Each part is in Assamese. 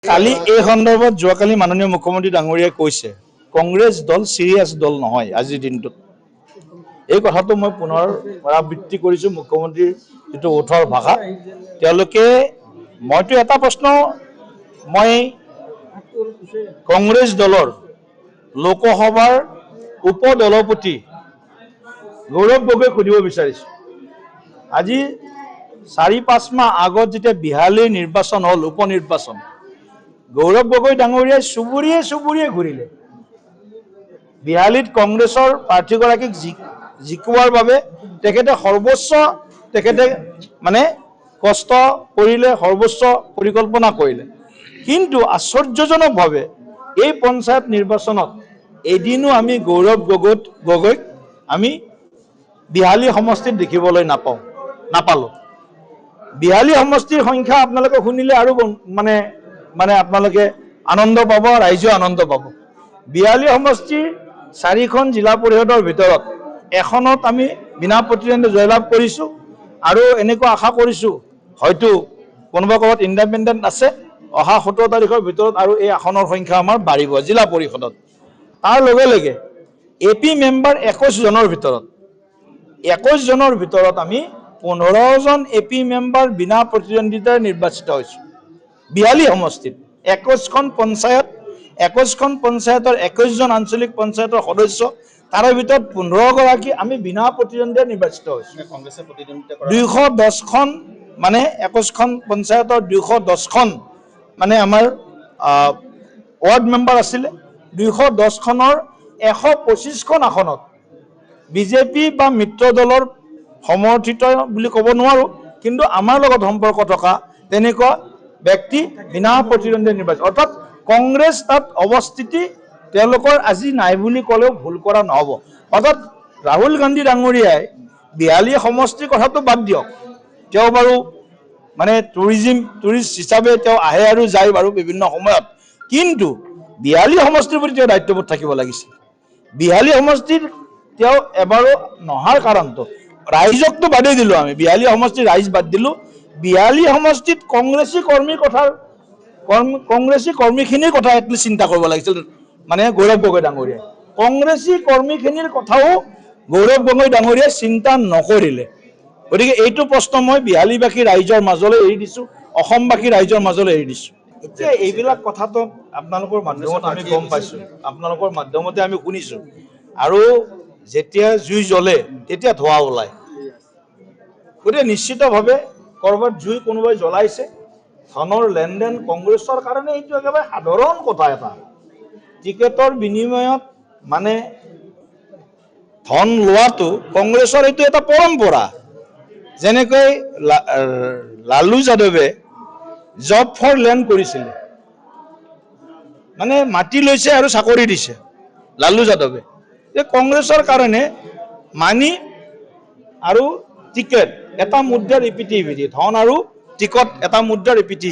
কালি এই সন্দৰ্ভত যোৱাকালি মাননীয় মুখ্যমন্ত্ৰী ডাঙৰীয়াই কৈছে কংগ্ৰেছ দল সিৰিয়াছ দল নহয় আজিৰ দিনটোত এই কথাটো মই পুনৰ পুনৰাবৃত্তি কৰিছো মুখ্যমন্ত্ৰীৰ যেটো ওঠৰ ভাষা তেওঁলোকে মইতো এটা প্ৰশ্ন মই কংগ্ৰেছ দলৰ লোকসভাৰ উপদলপতি গৌৰৱ গগৈ খুদিব বিচাৰিছো আজি 4-5 মাহ আগত যেতিয়া বিহালীৰ নিৰ্বাচন হল উপনিৰ্বাচন গৌৰৱ গগৈ ডাঙৰীয়াই সুবুৰিয়ে ঘূৰিলে বিহালীত কংগ্ৰেছৰ প্ৰাৰ্থীগৰাকীক জিকোৱাৰ বাবে তেখেতে সৰ্বোচ্চ তেখেতে মানে কষ্ট কৰিলে সৰ্বোচ্চ পৰিকল্পনা কৰিলে কিন্তু আশ্চৰ্যজনকভাৱে এই পঞ্চায়ত নিৰ্বাচনত এদিনো আমি গৌৰৱ গগৈক আমি বিহালী সমষ্টিত দেখিবলৈ নাপালো বিহালী সমষ্টিৰ সংখ্যা আপোনালোকে শুনিলে আৰু মানে আপোনালোকে আনন্দ পাব ৰাইজে আনন্দ পাব বিহালী সমষ্টিৰ 4খন জিলা পৰিষদৰ ভিতৰত এখনত আমি বিনা প্ৰতিদ্বন্দ্বিতা জয়লাভ কৰিছো আৰু এনেকুৱা আশা কৰিছো হয়তো কোনোবা ক'ৰবাত ইন্ডিপেন্ডেন্ট আছে অহা 17 তাৰিখৰ ভিতৰত আৰু এই আসনৰ সংখ্যা আমাৰ বাঢ়িব জিলা পৰিষদত তাৰ লগে লগে এপি মেম্বাৰ 21 জনৰ ভিতৰত আমি 15 জন এপি মেম্বাৰ বিনা প্ৰতিদ্বন্দ্বিতাৰে নিৰ্বাচিত হৈছো বিহালী সমষ্টিত 21খন পঞ্চায়তৰ 21 জন আঞ্চলিক পঞ্চায়তৰ সদস্য তাৰে ভিতৰত 15 গৰাকী আমি বিনা প্ৰতিদ্বন্দ্বিতাৰে নিৰ্বাচিত হৈছো কংগ্ৰেছে প্ৰতিদ্বন্দ্বিতা কৰা 210খন মানে 21খন পঞ্চায়তৰ 210খন মানে আমাৰ ওয়াৰ্ড মেম্বাৰ আছিল 210 খনৰ 125খন আসনত বিজেপি বা মিত্ৰ দলৰ সমৰ্থিত বুলি ক'ব নোৱাৰো কিন্তু আমাৰ লগত সম্পৰ্ক থকা তেনেকুৱা ব্যক্তি বিনা প্ৰতিদ্বন্দ্বিতা নিৰ্বাচিত অৰ্থাৎ কংগ্ৰেছ তাত অৱস্থিতি তেওঁলোকৰ আজি নাই বুলি ক'লেও ভুল কৰা নহব অৰ্থাৎ ৰাহুল গান্ধী ডাঙৰীয়াই বিহালী সমষ্টিৰ কথাটো বাদ দিয়ক তেওঁ বাৰু মানে টুৰিষ্ট হিচাপে তেওঁ আহে আৰু যায় বাৰু বিভিন্ন সময়ত কিন্তু বিহালী সমষ্টিৰ প্ৰতি তেওঁ দায়িত্ববোধ থাকিব লাগিছিল বিহালী সমষ্টিৰ তেওঁ এবাৰো নহাৰ কাৰণটো ৰাইজকটো বাদেই দিলো আমি বিহালী সমষ্টিৰ ৰাইজ বাদ দিলো বিহালী সমষ্টিত কংগ্ৰেছী কৰ্মীখিনিৰ কথা এটলিষ্ট চিন্তা কৰিব লাগিছিল মানে গৌৰৱ গগৈ ডাঙৰীয়াই কংগ্ৰেছী কৰ্মীখিনিৰ কথাও গৌৰৱ গগৈ ডাঙৰীয়াই চিন্তা নকৰিলে গতিকে এইটো প্ৰশ্ন মই বিহালীবাসী ৰাইজৰ মাজলৈ এৰি দিছো অসমবাসী ৰাইজৰ মাজলৈ এৰি দিছো এতিয়া এইবিলাক কথাটো আপোনালোকৰ মাধ্যমত আমি গম পাইছো আপোনালোকৰ মাধ্যমতে আমি শুনিছো আৰু যেতিয়া জুই জ্বলে তেতিয়া ধোঁৱা ওলায় গতিকে নিশ্চিতভাৱে কৰবাত জুই কোনোবাই জ্বলাইছে ধনৰ লেনদেন কংগ্ৰেছৰ কাৰণে এইটো একেবাৰে সাধাৰণ কথা এটা টিকেটৰ বিনিময়ত মানে ধন লোৱাটো কংগ্ৰেছৰ এইটো এটা পৰম্পৰা যেনেকৈ লালু যাদৱে জব ফৰ লেণ্ড কৰিছিল মানে মাটি লৈছে আৰু চাকৰি দিছে লালু যাদৱে এই কংগ্ৰেছৰ কাৰণে মানি আৰু টিকেট এটা মুদ্ৰাৰ ইপিঠি ধন আৰু টিকট এটা মুদ্ৰাৰ ইপিঠি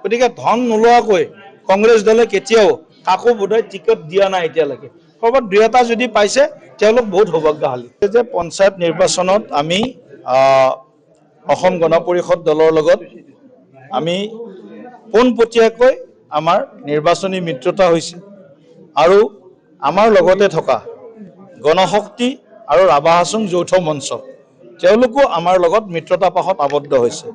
গতিকে ধন নোলোৱাকৈ কংগ্ৰেছ দলে কেতিয়াও কাকো বোধহয় টিকট দিয়া নাই এতিয়ালৈকে ক'ৰবাত দুই এটা যদি পাইছে তেওঁলোক বহুত সৌভাগ্যশালী যে পঞ্চায়ত নিৰ্বাচনত আমি অসম গণ পৰিষদ দলৰ লগত আমি পোনপটীয়াকৈ আমাৰ নিৰ্বাচনী মিত্ৰতা হৈছে আৰু আমাৰ লগতে থকা গণশক্তি আৰু ৰাভা হাছং যৌথ মঞ্চ তেওঁলোকো আমাৰ লগত মিত্ৰতা পাশত আবদ্ধ হৈছে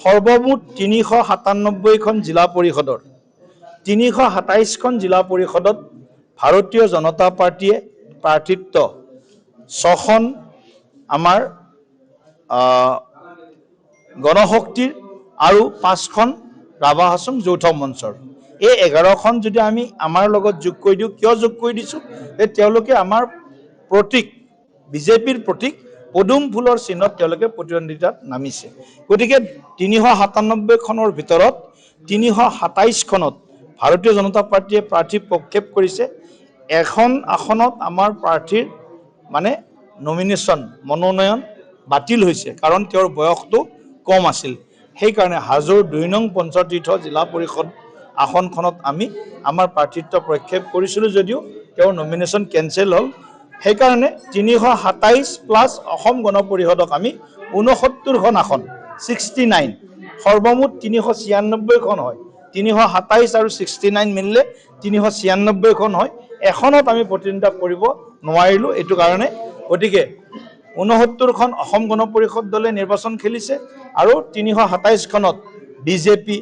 সৰ্বমুঠ 397খন জিলা পৰিষদৰ 327খন জিলা পৰিষদত ভাৰতীয় জনতা পাৰ্টিয়ে প্ৰাৰ্থিত্ব 6খন আমাৰ গণশক্তিৰ আৰু 5খন ৰাভা হাছং যৌথ মঞ্চৰ এই 11খন যদি আমি আমাৰ লগত যোগ কৰি দিওঁ কিয় যোগ কৰি দিছো তেওঁলোকে আমাৰ প্ৰতীক বিজেপিৰ প্ৰতীক পদুম ফুলৰ চিহ্নত তেওঁলোকে প্ৰতিদ্বন্দ্বিতাত নামিছে গতিকে 397খনৰ ভিতৰত 327খনত ভাৰতীয় জনতা পাৰ্টিয়ে প্ৰাৰ্থী প্ৰক্ষেপ কৰিছে এখন আসনত আমাৰ প্ৰাৰ্থীৰ মানে মনোনয়ন বাতিল হৈছে কাৰণ তেওঁৰ বয়সটো কম আছিল সেই কাৰণে হাজোৰ 2 নং পঞ্চতীৰ্থ জিলা পৰিষদ আসনখনত আমি আমাৰ প্ৰাৰ্থিত্ব প্ৰক্ষেপ কৰিছিলো যদিও তেওঁৰ নমিনেশ্যন কেনসেল হ'ল সেই কাৰণে 327 প্লাস অসম গণ পৰিষদক আমি 69খন আসন 69 সৰ্বমুঠ 396খন হয় 327 আৰু 69 মিলিলে 396খন হয়। এখনত আমি প্ৰতিদ্বন্দ্বিতা কৰিব নোৱাৰিলোঁ এইটো কাৰণে। গতিকে 69খন অসম গণ পৰিষদ দলে নিৰ্বাচন খেলিছে আৰু 327খনত বিজেপি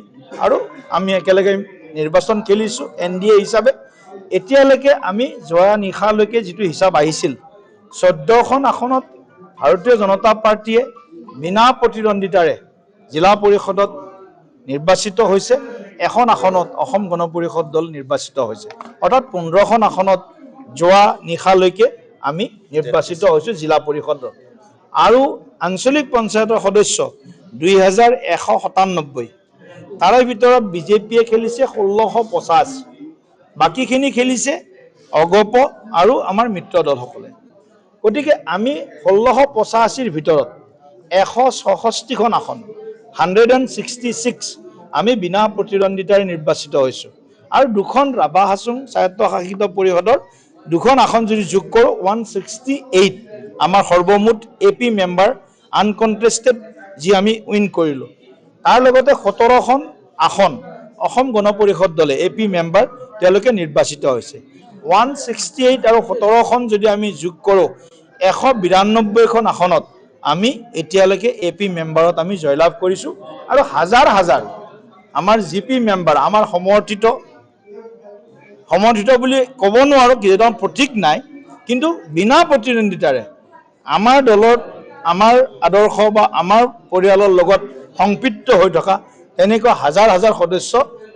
আৰু আমি একেলগে নিৰ্বাচন খেলিছোঁ NDA হিচাপে। এতিয়ালৈকে আমি যোৱা নিশালৈকে যিটো হিচাপ আহিছিল 14খন আসনত ভাৰতীয় জনতা পাৰ্টীয়ে বিনা প্ৰতিদ্বন্দ্বিতাৰে জিলা পৰিষদত নিৰ্বাচিত হৈছে। এখন আসনত অসম গণ পৰিষদ দল নিৰ্বাচিত হৈছে। অৰ্থাৎ 15খন আসনত যোৱা নিশালৈকে আমি নিৰ্বাচিত হৈছোঁ জিলা পৰিষদত। আৰু আঞ্চলিক পঞ্চায়তৰ সদস্য 2197। তাৰে ভিতৰত বিজেপিয়ে খেলিছে 1650। বাকীখিনি খেলিছে অগপ আৰু আমাৰ মিত্ৰ দলসকলে। গতিকে আমি 1685ৰ ভিতৰত 166খন আসন 166 আমি বিনা প্ৰতিদ্বন্দ্বিতাৰে নিৰ্বাচিত হৈছোঁ। আৰু দুখন ৰাভা হাছং স্বায়ত্তশাসিত পৰিষদৰ দুখন আসন যদি যোগ কৰোঁ 168 আমাৰ সৰ্বমুঠ AP মেম্বাৰ আনকণ্টেষ্টেড যি আমি উইন কৰিলোঁ। তাৰ লগতে 17খন আসন অসম গণ পৰিষদ দলে AP মেম্বাৰ তেওঁলোকে নিৰ্বাচিত হৈছে। 168 আৰু 17খন যদি আমি যোগ কৰোঁ 192খন আসনত আমি এতিয়ালৈকে AP মেম্বাৰত আমি জয়লাভ কৰিছোঁ। আৰু হাজাৰ হাজাৰ আমাৰ GP মেম্বাৰ আমাৰ সমৰ্থিত বুলি ক'ব নোৱাৰোঁ, কিজন প্ৰতীক নাই, কিন্তু বিনা প্ৰতিদ্বন্দ্বিতাৰে আমাৰ দলত আমাৰ আদৰ্শ বা আমাৰ পৰিয়ালৰ লগত সংপৃক্ত হৈ থকা তেনেকুৱা হাজাৰ হাজাৰ সদস্য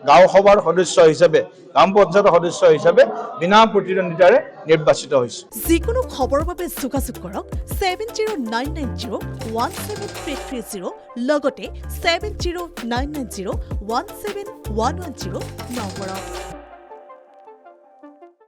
গাঁও সভাৰ সদস্য হিচাপে গ্ৰাম পঞ্চায়তৰ সদস্য হিচাপে বিনা প্ৰতিদ্বন্দ্বিতাৰে নিৰ্বাচিত হৈছে। যিকোনো খবৰৰ বাবে যোগাযোগ কৰক 7099017330 লগতে 7099017110 নম্বৰত।